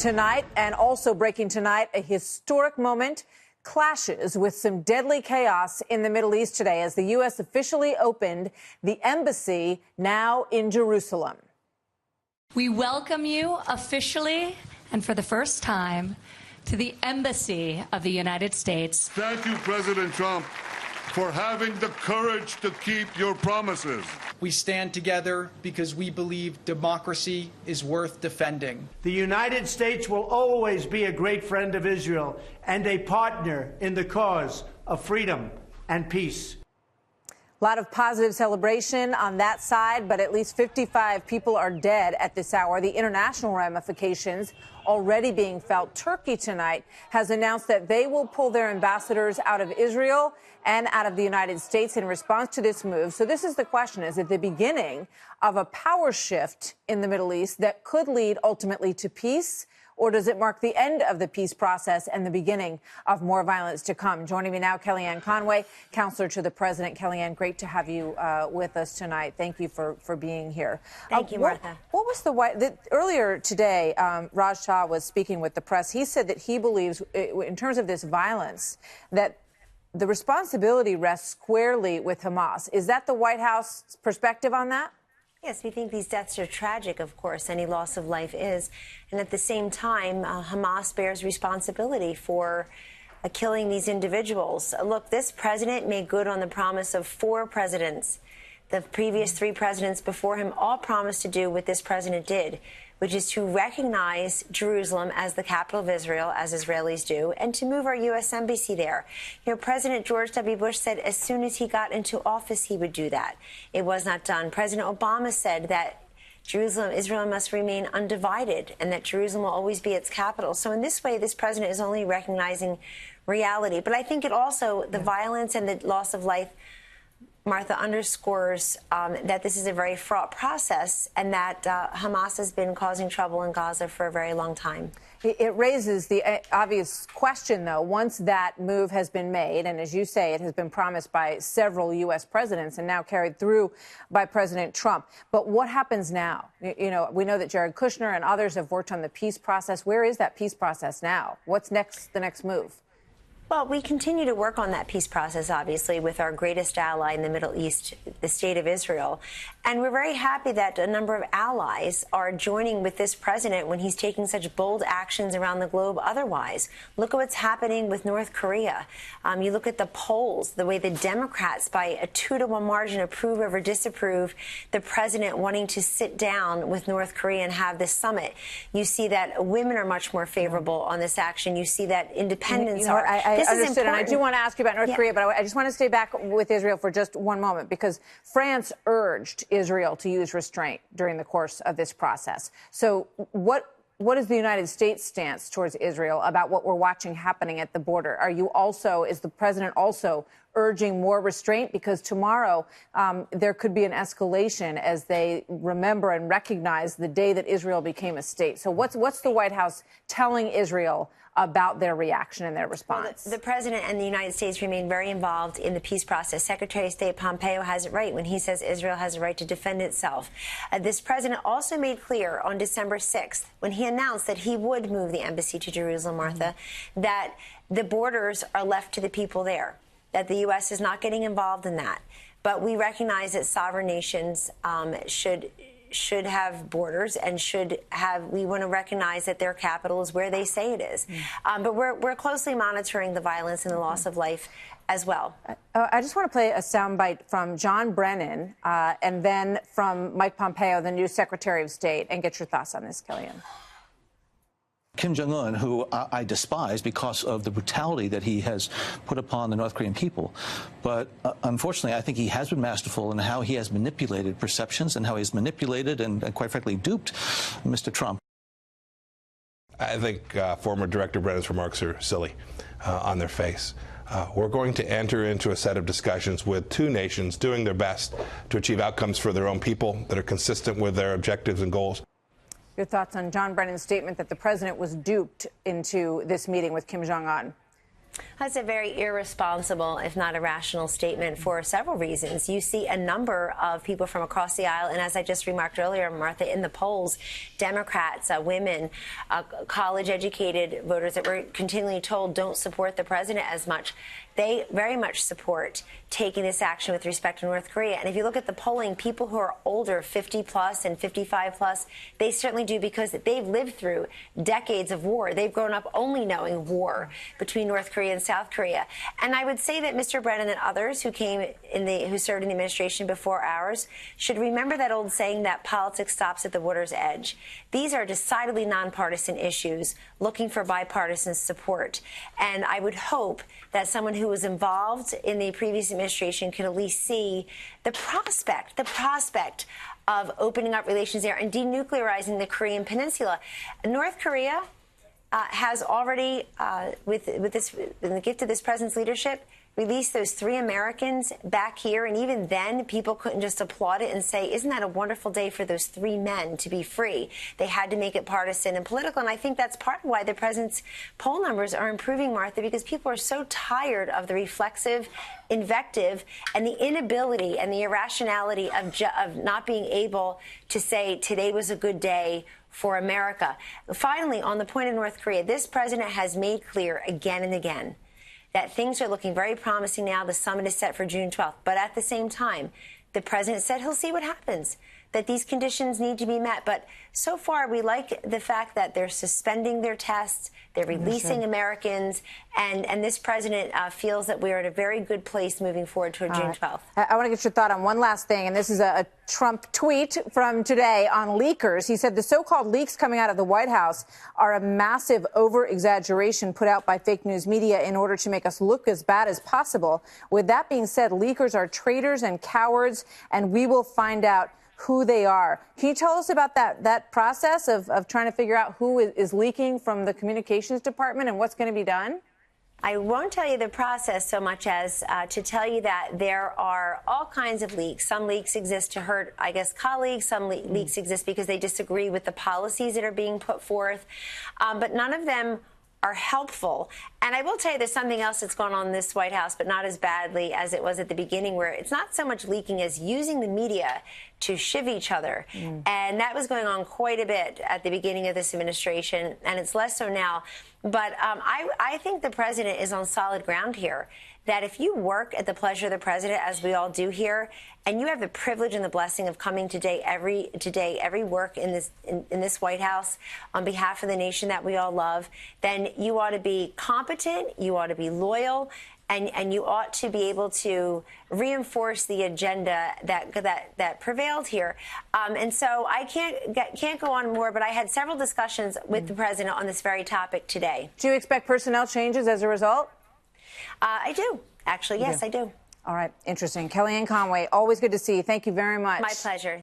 tonight, and also breaking tonight, a historic moment clashes with some deadly chaos in the Middle East today as the U.S. officially opened the embassy now in Jerusalem. We welcome you officially and for the first time to the embassy of the United States. Thank you, President Trump, for having the courage to keep your promises. We stand together because we believe democracy is worth defending. The United States will always be a great friend of Israel and a partner in the cause of freedom and peace. A lot of positive celebration on that side, but at least 55 people are dead at this hour. The international ramifications already being felt. Turkey tonight has announced that they will pull their ambassadors out of Israel and out of the United States in response to this move. So this is the question. Is it the beginning of a power shift in the Middle East that could lead ultimately to peace? Or does it mark the end of the peace process and the beginning of more violence to come? Joining me now, Kellyanne Conway, counselor to the president. Kellyanne, great to have you with us tonight. Thank you for being here. Thank you, Martha. What was earlier today, Raj Shah was speaking with the press. He said that he believes, in terms of this violence, that the responsibility rests squarely with Hamas. Is that the White House perspective on that? Yes, we think these deaths are tragic, of course. Any loss of life is. And at the same time, Hamas bears responsibility for killing these individuals. Look, this president made good on the promise of 4 presidents. The previous 3 presidents before him all promised to do what this president did, which is to recognize Jerusalem as the capital of Israel, as Israelis do, and to move our U.S. embassy there. You know, President George W. Bush said as soon as he got into office, he would do that. It was not done. President Obama said that Israel must remain undivided and that Jerusalem will always be its capital. So in this way, this president is only recognizing reality. But I think it also, the violence and the loss of life, Martha, underscores that this is a very fraught process and that Hamas has been causing trouble in Gaza for a very long time. It raises the obvious question, though, once that move has been made, and as you say, it has been promised by several U.S. presidents and now carried through by President Trump. But what happens now? You know, we know that Jared Kushner and others have worked on the peace process. Where is that peace process now? What's next, the next move? Well, we continue to work on that peace process, obviously, with our greatest ally in the Middle East, the state of Israel. And we're very happy that a number of allies are joining with this president when he's taking such bold actions around the globe otherwise. Look at what's happening with North Korea. You look at the polls, the way the Democrats, by a 2-to-1 margin, approve or disapprove the president wanting to sit down with North Korea and have this summit. You see that women are much more favorable on this action. You see that independents are. I understood, and I do want to ask you about North Korea, but I just want to stay back with Israel for just one moment, because France urged Israel to use restraint during the course of this process. So what is the United States' stance towards Israel about what we're watching happening at the border? Is the president also urging more restraint? Because tomorrow there could be an escalation as they remember and recognize the day that Israel became a state. So what's the White House telling Israel about their reaction and their response? Well, the president and the United States remain very involved in the peace process. Secretary of State Pompeo has it right when he says Israel has a right to defend itself. This president also made clear on December 6th, when he announced that he would move the embassy to Jerusalem, Martha, that the borders are left to the people there, that the U.S. is not getting involved in that. But we recognize that sovereign nations should have borders and we want to recognize that their capital is where they say it is. But we're closely monitoring the violence and the loss of life as well. I just want to play a soundbite from John Brennan and then from Mike Pompeo, the new Secretary of State, and get your thoughts on this, Kellyanne. Kim Jong Un, who I despise because of the brutality that he has put upon the North Korean people. But unfortunately, I think he has been masterful in how he has manipulated perceptions and how he's manipulated and quite frankly, duped Mr. Trump. I think former Director Brennan's remarks are silly on their face. We're going to enter into a set of discussions with 2 nations doing their best to achieve outcomes for their own people that are consistent with their objectives and goals. Your thoughts on John Brennan's statement that the president was duped into this meeting with Kim Jong Un? That's a very irresponsible, if not irrational, statement for several reasons. You see a number of people from across the aisle, and as I just remarked earlier, Martha, in the polls, Democrats, women, college-educated voters that were continually told don't support the president as much. They very much support taking this action with respect to North Korea. And if you look at the polling, people who are older, 50 plus and 55 plus, they certainly do, because they've lived through decades of war. They've grown up only knowing war between North Korea and South Korea. And I would say that Mr. Brennan and others who who served in the administration before ours should remember that old saying that politics stops at the water's edge. These are decidedly nonpartisan issues looking for bipartisan support. And I would hope that someone who was involved in the previous administration can at least see the prospect of opening up relations there and denuclearizing the Korean Peninsula. North Korea has already, with the gift of this president's leadership, released those 3 Americans back here. And even then, people couldn't just applaud it and say, isn't that a wonderful day for those 3 men to be free? They had to make it partisan and political. And I think that's part of why the president's poll numbers are improving, Martha, because people are so tired of the reflexive invective and the inability and the irrationality of not being able to say today was a good day for America. Finally, on the point of North Korea, this president has made clear again and again that things are looking very promising now. The summit is set for June 12th. But at the same time, the president said he'll see what happens, that these conditions need to be met. But so far, we like the fact that they're suspending their tests, they're releasing Americans, and this president feels that we're at a very good place moving forward toward June 12th. I want to get your thought on one last thing, and this is a Trump tweet from today on leakers. He said the so-called leaks coming out of the White House are a massive over-exaggeration put out by fake news media in order to make us look as bad as possible. With that being said, leakers are traitors and cowards, and we will find out who they are. Can you tell us about that process of trying to figure out who is leaking from the communications department and what's going to be done? I won't tell you the process so much as to tell you that there are all kinds of leaks. Some leaks exist to hurt, I guess, colleagues. Some leaks exist because they disagree with the policies that are being put forth. But none of them are helpful. And I will tell you there's something else that's going on in this White House, but not as badly as it was at the beginning, where it's not so much leaking as using the media to shiv each other. And that was going on quite a bit at the beginning of this administration, and it's less so now. But I think the president is on solid ground here, that if you work at the pleasure of the president, as we all do here, and you have the privilege and the blessing of coming today every work in this White House on behalf of the nation that we all love, then you ought to be competent, you ought to be loyal, and you ought to be able to reinforce the agenda that prevailed here. And so I can't go on more, but I had several discussions with the president on this very topic today. Do you expect personnel changes as a result? I do. Actually, yes, I do. All right. Interesting. Kellyanne Conway, always good to see you. Thank you very much. My pleasure.